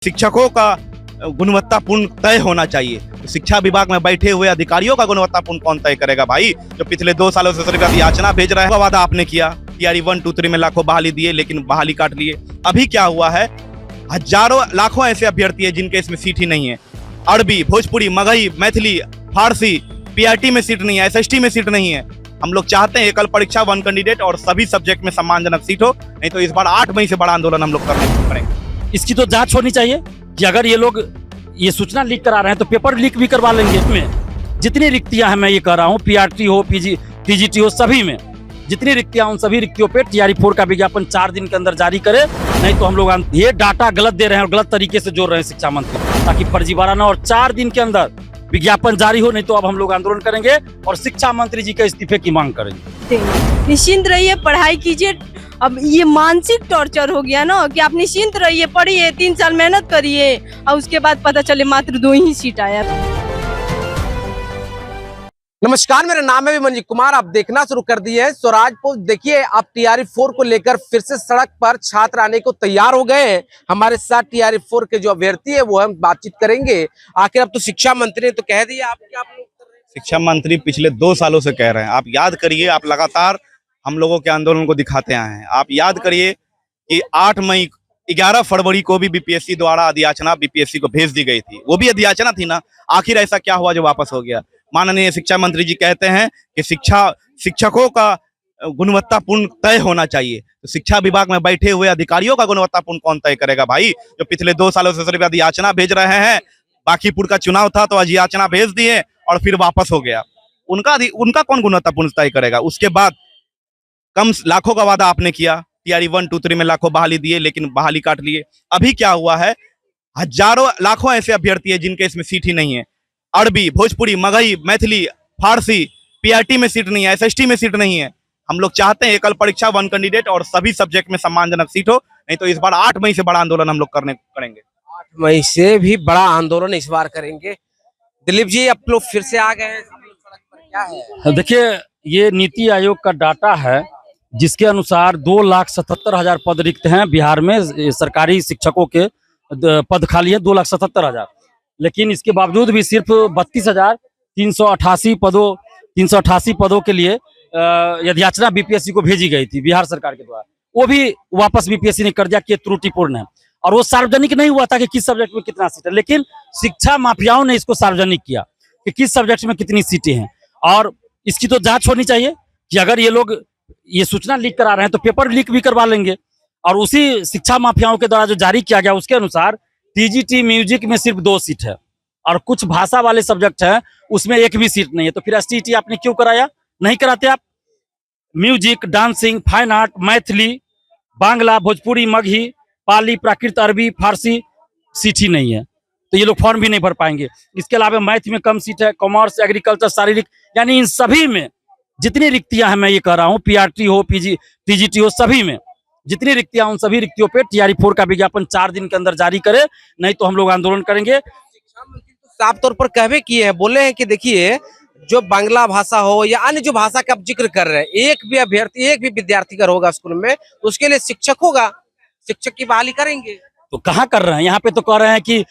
शिक्षकों का गुणवत्तापूर्ण तय होना चाहिए। शिक्षा विभाग में बैठे हुए अधिकारियों का गुणवत्तापूर्ण कौन तय करेगा भाई? जो पिछले 2 सालों से सरकार याचना भेज रहा है, वादा आपने किया टीआरई 1, 2, 3 में लाखों बहाली दिए, लेकिन बहाली काट लिए। अभी क्या हुआ है, हजारों लाखों ऐसे अभ्यर्थी है जिनके इसमें सीट ही नहीं है। अरबी, भोजपुरी, मगही, मैथिली, फारसी, पीआरटी में सीट नहीं है, एसएसटी में सीट नहीं है। हम लोग चाहते हैं एकल परीक्षा 1 कैंडिडेट और सभी सब्जेक्ट में सम्मानजनक सीट हो, नहीं तो इस बार 8 मई से बड़ा आंदोलन हम लोग करेंगे। इसकी तो जांच होनी चाहिए कि अगर ये लोग ये सूचना लीक करा रहे हैं तो पेपर लीक भी करवा लेंगे। इसमें जितनी रिक्तियां हैं, मैं ये कह रहा हूँ, पीआरटी हो, टीजीटी हो, सभी में जितनी रिक्तियां, उन सभी रिक्तियों पे टीआरई 4 का विज्ञापन 4 दिन के अंदर जारी करे, नहीं तो हम लोग ये डाटा गलत दे रहे हैं और गलत तरीके से जोड़ रहे हैं शिक्षा मंत्री, ताकि फर्जीवाड़ा ना, और 4 दिन के अंदर विज्ञापन जारी हो, नहीं तो अब हम लोग आंदोलन करेंगे और शिक्षा मंत्री जी के इस्तीफे की मांग करेंगे। निश्चिंत रहिए, पढ़ाई कीजिए। अब ये मानसिक टॉर्चर हो गया ना कि आप निश्चिंत रहिए, पढ़िए, 3 साल मेहनत करिए और उसके बाद पता चले मात्र 2 ही सीट आया। नमस्कार, मेरा नाम है मनजीत कुमार। आप देखना शुरू कर दिए हैं स्वराज पोस्ट। देखिए, आप टीआरई 4 को लेकर फिर से सड़क पर छात्र आने को तैयार हो गए हैं। हमारे साथ टीआरई 4 के जो अभ्यर्थी है वो हम बातचीत करेंगे। आखिर अब तो शिक्षा मंत्री ने तो कह दिया, आप क्या लोग कर रहे हैं? शिक्षा मंत्री पिछले 2 सालों से कह रहे हैं। आप याद करिए, आप लगातार हम लोगों के आंदोलन को दिखाते आए हैं। आप याद करिए कि 8 मई 11 फरवरी को भी बीपीएससी द्वारा अधियाचना बीपीएससी को भेज दी गई थी। वो भी अधियाचना थी ना। आखिर ऐसा क्या हुआ जो वापस हो गया? माननीय शिक्षा मंत्री जी कहते हैं कि शिक्षकों का गुणवत्तापूर्ण तय होना चाहिए। तो शिक्षा विभाग में बैठे हुए अधिकारियों का गुणवत्तापूर्ण कौन तय करेगा भाई? जो पिछले 2 सालों से सरकार अधियाचना भेज रहे हैं। बाकीपुर का चुनाव था तो अधियाचना भेज दिए और फिर वापस हो गया। उनका कौन गुणवत्तापूर्ण तय करेगा? उसके बाद कम लाखों का वादा आपने किया, टीआरई 1, 2, 3 में लाखों बहाली दिए, लेकिन बहाली काट लिए। अभी क्या हुआ है, हजारों लाखों ऐसे अभ्यर्थी है जिनके इसमें सीट ही नहीं है। अरबी, भोजपुरी, मगही, मैथिली, फारसी, पीआरटी में सीट नहीं है, एसएसटी में सीट नहीं है। हम लोग चाहते हैं एकल परीक्षा 1 कैंडिडेट और सभी सब्जेक्ट में सम्मानजनक सीट हो, नहीं तो इस बार 8 मई से बड़ा आंदोलन हम लोग करेंगे। 8 मई से भी बड़ा आंदोलन इस बार करेंगे। दिलीप जी, आप लोग फिर से आ गए हैं सड़क पर, क्या है? देखिए, ये नीति आयोग का डाटा है जिसके अनुसार 2,77,000 पद रिक्त हैं बिहार में। सरकारी शिक्षकों के पद खाली है 2,77,000, लेकिन इसके बावजूद भी सिर्फ 32,388 पदों के लिए अधियाचना बीपीएससी को भेजी गई थी बिहार सरकार के द्वारा। वो भी वापस बीपीएससी ने कर दिया कि त्रुटिपूर्ण है, और वो सार्वजनिक नहीं हुआ था कि किस सब्जेक्ट में कितना सीट है, लेकिन शिक्षा माफियाओं ने इसको सार्वजनिक किया कि किस सब्जेक्ट में कितनी सीटें हैं। और इसकी तो जांच होनी चाहिए कि अगर ये लोग ये सूचना लीक करा रहे हैं तो पेपर लीक भी करवा लेंगे। और उसी शिक्षा माफियाओं के द्वारा जो जारी किया गया उसके अनुसार टीजीटी म्यूजिक में सिर्फ 2 सीट है और कुछ भाषा वाले सब्जेक्ट हैं उसमें 1 भी सीट नहीं है। तो फिर एसटीईटी आपने क्यों कराया? नहीं कराते आप। Music, dancing, fine art, Maithili, Bangla, Bhojpuri, Magahi, Pali, Prakrit, अरबी, फारसी सीट ही नहीं है, तो ये लोग फॉर्म भी नहीं भर पाएंगे। इसके अलावा मैथ में कम सीट है, कॉमर्स, एग्रीकल्चर, शारीरिक, यानी इन सभी में जितनी रिक्तियां हैं, मैं ये कह रहा हूँ, पीआरटी हो, टीजीटी हो, सभी में जितनी रिक्तियां, उन सभी रिक्तियों पे टीआरई 4 का विज्ञापन 4 दिन के अंदर जारी करे, नहीं तो हम लोग आंदोलन करेंगे। शिक्षा मंत्री तो साफ तौर पर कहवे किए हैं, बोले हैं कि देखिए, जो बांग्ला भाषा हो या अन्य जो भाषा का आप जिक्र कर रहे हैं, एक भी अभ्यर्थी, एक भी विद्यार्थी अगर होगा स्कूल में तो उसके लिए शिक्षक होगा, शिक्षक की बहाली करेंगे। तो कहाँ कर रहे हैं? यहाँ पे तो कह रहे हैं कि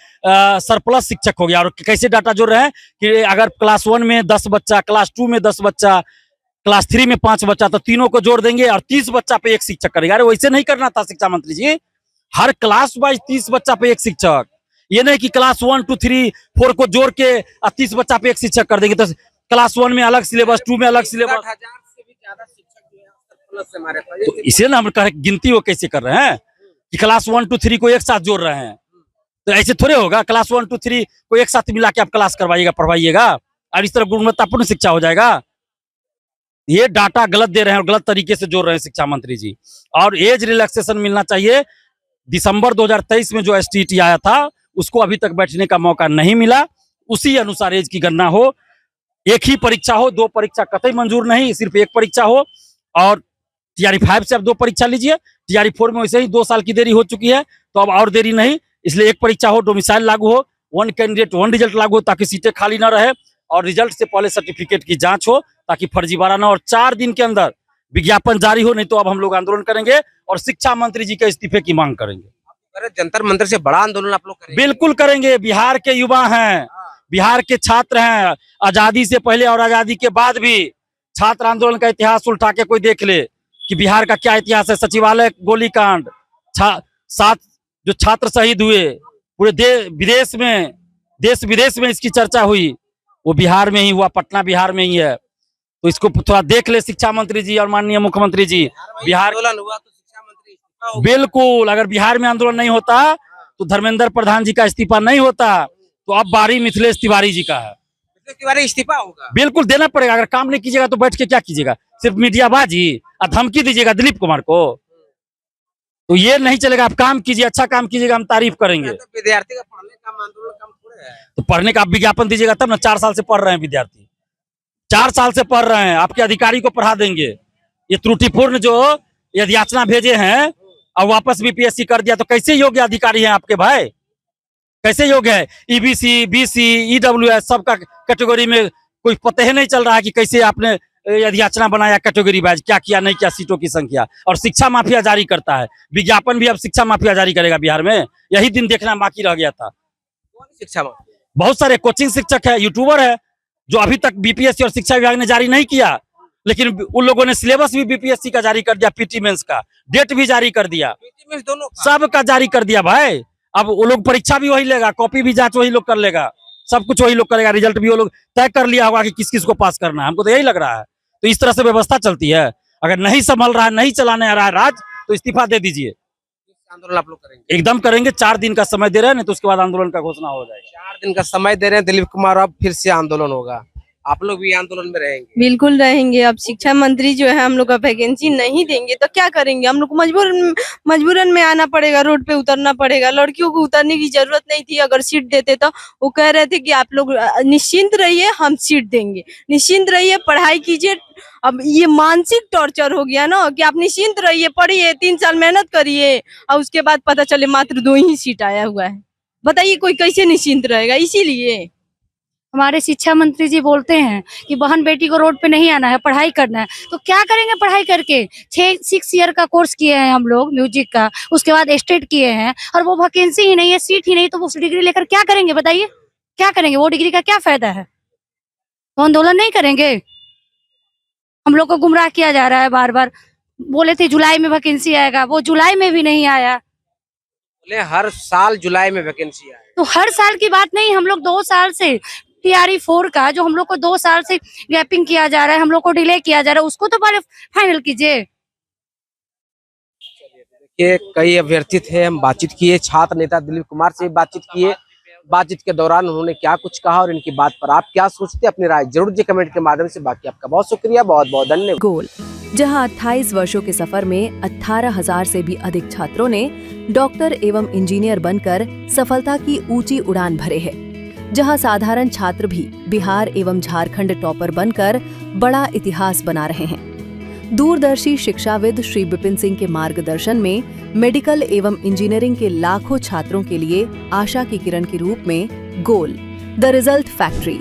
सरप्लस शिक्षक हो गया। और कैसे डाटा जोड़ रहे हैं कि अगर क्लास 1 में 10 बच्चा, क्लास 2 में 10 बच्चा, क्लास 3 में 5 बच्चा, तो तीनों को जोड़ देंगे और 30 बच्चा पे 1 शिक्षक करेगा। अरे वैसे नहीं करना था शिक्षा मंत्री जी। हर क्लास वाइज 30 बच्चा पे 1 शिक्षक, ये नहीं कि क्लास 1, 2, 3, 4 को जोड़ के 30 बच्चा पे 1 शिक्षक कर देंगे। तो क्लास 1 में अलग सिलेबस, 2 में अलग सिलेबस। 60,000 से भी ज्यादा शिक्षक जो है सरप्लस से हमारे पास। तो इसे ना हम कहे गिनती वो कैसे कर रहे हैं कि क्लास 1, 2, 3 को एक साथ जोड़ रहे हैं? तो ऐसे थोड़े होगा। क्लास 1, 2, 3 को एक साथ मिला के आप क्लास करवाइएगा, पढ़वाइएगा, और इस तरह गुणवत्तापूर्ण शिक्षा हो जाएगा। ये डाटा गलत दे रहे हैं और गलत तरीके से जोड़ रहे हैं शिक्षा मंत्री जी। और एज रिलैक्सेशन मिलना चाहिए। दिसंबर 2023 में जो एसटीईटी आया था उसको अभी तक बैठने का मौका नहीं मिला। उसी अनुसार एज की गणना हो, एक ही परीक्षा हो, 2 परीक्षा कतई मंजूर नहीं, सिर्फ 1 परीक्षा हो। और टीआरई 5 से अब 2 परीक्षा लीजिए। टीआरई 4 में वैसे ही 2 साल की देरी हो चुकी है, तो अब और देरी नहीं, इसलिए 1 परीक्षा हो, डोमिसाइल लागू हो, 1 कैंडिडेट 1 रिजल्ट लागू हो, ताकि सीटें खाली ना रहे और रिजल्ट से पहले सर्टिफिकेट की जांच हो, ताकि फर्जीवाड़ा ना, और 4 दिन के अंदर विज्ञापन जारी हो, नहीं तो अब हम लोग आंदोलन करेंगे और शिक्षा मंत्री जी के इस्तीफे की मांग करेंगे। अरे जंतर मंतर से बड़ा आंदोलन आप लोग करेंगे? बिल्कुल करेंगे। बिहार के युवा हैं, बिहार के छात्र हैं। आजादी से पहले और आजादी के बाद भी छात्र आंदोलन का इतिहास उल्टा के कोई देख ले कि बिहार का क्या इतिहास है। सचिवालय गोलीकांड, 7 जो छात्र शहीद हुए, पूरे विदेश में, देश विदेश में इसकी चर्चा हुई, वो बिहार में ही हुआ, पटना बिहार में ही है। तो इसको थोड़ा देख ले शिक्षा मंत्री जी और माननीय मुख्यमंत्री जी। बिहार आंदोलन हुआ तो शिक्षा मंत्री इस्तीफा हो गया। बिल्कुल, अगर बिहार में आंदोलन नहीं होता तो धर्मेंद्र प्रधान जी का इस्तीफा नहीं होता, तो अब बारी मिथिलेश तिवारी जी का है। मिथिलेश तिवारी इस्तीफा होगा? बिल्कुल देना पड़ेगा। अगर काम नहीं कीजिएगा तो बैठ के क्या कीजिएगा? सिर्फ मीडियाबाजी और धमकी दीजिएगा दिलीप कुमार को, तो ये नहीं चलेगा। आप काम कीजिए, अच्छा काम कीजिएगा, हम तारीफ करेंगे। तो विद्यार्थी का पढ़ने का आंदोलन कम थोड़े है। तो पढ़ने का आप विज्ञापन दीजिएगा तब ना। 4 साल से पढ़ रहे हैं विद्यार्थी, 4 साल से पढ़ रहे हैं, आपके अधिकारी को पढ़ा देंगे। ये त्रुटिपूर्ण जो याचना भेजे हैं और वापस बीपीएससी कर दिया, तो कैसे योग्य अधिकारी हैं आपके भाई? कैसे योग्य है? ईबीसी, बीसी, ईडब्ल्यूएस सबका कैटेगरी में कोई पता ही नहीं चल रहा है कि कैसे आपने याचना बनाया कैटेगरी वाइज, क्या किया नहीं किया, सीटों की संख्या। और शिक्षा माफिया जारी करता है विज्ञापन भी, अब शिक्षा माफिया जारी करेगा बिहार में। यही दिन देखना बाकी रह गया था। कौन शिक्षा मंत्री? बहुत सारे कोचिंग शिक्षक है, यूट्यूबर है, जो अभी तक बीपीएससी और शिक्षा विभाग ने जारी नहीं किया, लेकिन उन लोगों ने सिलेबस भी बीपीएससी का जारी कर दिया, पीटी मेंस का डेट भी जारी कर दिया, दोनों सब का जारी कर दिया भाई। अब वो लोग परीक्षा भी वही लेगा, कॉपी भी जांच वही लोग कर लेगा, सब कुछ वही लोग करेगा, रिजल्ट भी वो लोग तय कर लिया होगा कि किस किस को पास करना है। हमको तो यही लग रहा है। तो इस तरह से व्यवस्था चलती है। अगर नहीं संभल रहा है, नहीं चलाने आ रहा है राज, तो इस्तीफा दे दीजिए। आंदोलन आप लोग करेंगे? एकदम करेंगे। 4 दिन का समय दे रहे हैं, नहीं तो उसके बाद आंदोलन का घोषणा हो जाएगा। 4 दिन का समय दे रहे हैं दिलीप कुमार, अब फिर से आंदोलन होगा। आप लोग भी आंदोलन में रहेंगे? बिल्कुल रहेंगे। अब शिक्षा मंत्री जो है हम लोग का वैकेंसी नहीं देंगे तो क्या करेंगे? हम लोग को मजबूरन में आना पड़ेगा, रोड पे उतरना पड़ेगा। लड़कियों को उतरने की जरूरत नहीं थी। अगर सीट देते तो वो कह रहे थे कि आप लोग निश्चिंत रहिए, हम सीट देंगे, निश्चिंत रहिए, पढ़ाई कीजिए। अब ये मानसिक टॉर्चर हो गया ना कि आप निश्चिंत रहिए, पढ़िए, 3 साल मेहनत करिए और उसके बाद पता चले मात्र 2 ही सीट आया हुआ है। बताइए कोई कैसे निश्चिंत रहेगा? इसीलिए हमारे शिक्षा मंत्री जी बोलते हैं कि बहन बेटी को रोड पे नहीं आना है, पढ़ाई करना है। तो क्या करेंगे पढ़ाई करके? 6 ईयर का कोर्स किए हैं हम लोग म्यूजिक का, उसके बाद स्टेट किए हैं, और वो वैकेंसी ही नहीं है, सीट ही नहीं, तो उस डिग्री लेकर क्या करेंगे? बताइए क्या करेंगे? वो डिग्री का क्या फायदा है? तो आंदोलन नहीं करेंगे? हम लोग को गुमराह किया जा रहा है। बार बार बोले थे जुलाई में वैकेंसी आएगा, वो जुलाई में भी नहीं आया। बोले हर साल जुलाई में वैकेंसी आए। तो हर साल की बात नहीं, हम लोग 2 साल से टीआरई 4 का जो हम लोग को 2 साल से गैपिंग किया जा रहा है, हम लोग को डिले किया जा रहा है, उसको तो पहले फाइनल कीजिए। देखिए कई अभ्यर्थी थे, हम बातचीत किए, छात्र नेता दिलीप कुमार से बातचीत किए। बातचीत के दौरान उन्होंने क्या कुछ कहा और इनकी बात पर आप क्या सोचते हैं, अपनी राय जरूर जी कमेंट के माध्यम से। बाकी आपका बहुत शुक्रिया, बहुत बहुत धन्यवाद। गोल, जहां 28 वर्षों के सफर में 18,000 से भी अधिक छात्रों ने डॉक्टर एवं इंजीनियर बनकर सफलता की ऊंची उड़ान भरे है, जहां साधारण छात्र भी बिहार एवं झारखंड टॉपर बनकर बड़ा इतिहास बना रहे हैं। दूरदर्शी शिक्षाविद श्री विपिन सिंह के मार्गदर्शन में मेडिकल एवं इंजीनियरिंग के लाखों छात्रों के लिए आशा की किरण के रूप में गोल, द रिजल्ट फैक्ट्री